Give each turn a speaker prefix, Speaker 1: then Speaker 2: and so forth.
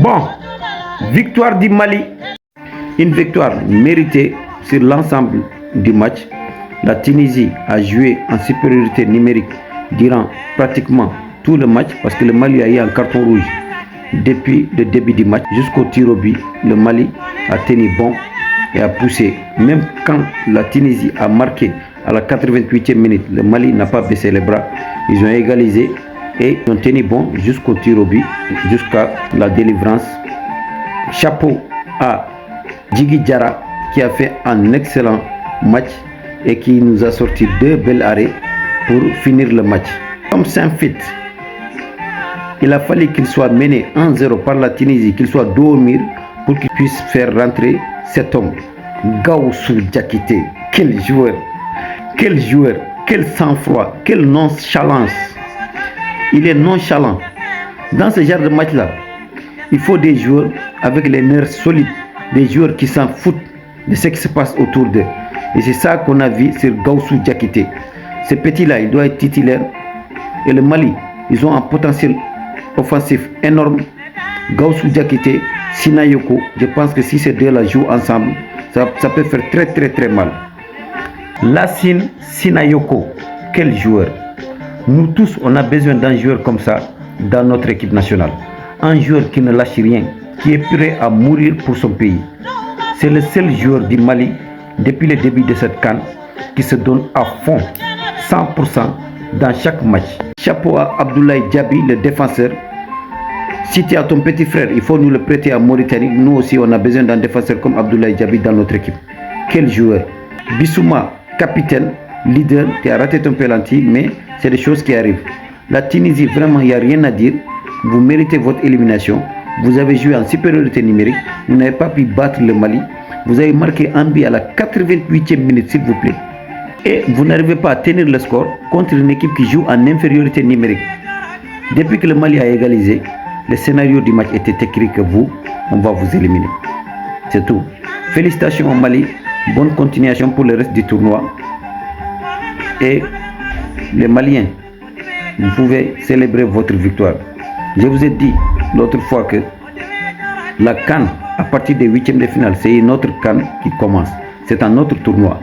Speaker 1: Bon, victoire du Mali. Une victoire méritée sur l'ensemble du match. La Tunisie a joué en supériorité numérique durant pratiquement tout le match parce que le Mali a eu un carton rouge depuis le début du match jusqu'au tir au but. Le Mali a tenu bon et a poussé. Même quand la Tunisie a marqué à la 88e minute, le Mali n'a pas baissé les bras. Ils ont égalisé et ont tenu bon jusqu'au tir au but, jusqu'à la délivrance. Chapeau à Djigui Diarra qui a fait un excellent match et qui nous a sorti 2 belles arrêts pour finir le match. Comme Saint-Fit, il a fallu qu'il soit mené 1-0 par la Tunisie, qu'il soit dos au mur pour qu'il puisse faire rentrer cet homme. Gawusu Diakité, quel joueur, quel sang-froid, quelle nonchalance. Il est nonchalant. Dans ce genre de match-là, il faut des joueurs avec les nerfs solides, des joueurs qui s'en foutent de ce qui se passe autour d'eux. Et c'est ça qu'on a vu sur Gawusu Diakité. Ce petit-là, il doit être titulaire. Et le Mali, ils ont un potentiel offensif énorme. Gawusu Diakité, Sinayoko, je pense que si ces deux-là jouent ensemble, ça peut faire très mal. Lassine Sinayoko, quel joueur. Nous tous, on a besoin d'un joueur comme ça dans notre équipe nationale. Un joueur qui ne lâche rien, qui est prêt à mourir pour son pays. C'est le seul joueur du Mali, depuis le début de cette CAN, qui se donne à fond, 100% dans chaque match. Chapeau à Abdoulaye Diaby, le défenseur. Si tu as ton petit frère, il faut nous le prêter à Mauritanie. Nous aussi, on a besoin d'un défenseur comme Abdoulaye Diaby dans notre équipe. Quel joueur. Bissouma, capitaine, leader, tu as raté ton penalty, mais c'est des choses qui arrivent. La Tunisie, vraiment, il n'y a rien à dire. Vous méritez votre élimination. Vous avez joué en supériorité numérique. Vous n'avez pas pu battre le Mali. Vous avez marqué un but à la 88e minute, s'il vous plaît. Et vous n'arrivez pas à tenir le score contre une équipe qui joue en infériorité numérique. Depuis que le Mali a égalisé, le scénario du match était écrit que on va vous éliminer. C'est tout. Félicitations au Mali. Bonne continuation pour le reste du tournoi. Et les Maliens, vous pouvez célébrer votre victoire. Je vous ai dit l'autre fois que la CAN, à partir des 8e de finale, c'est une autre CAN qui commence. C'est un autre tournoi.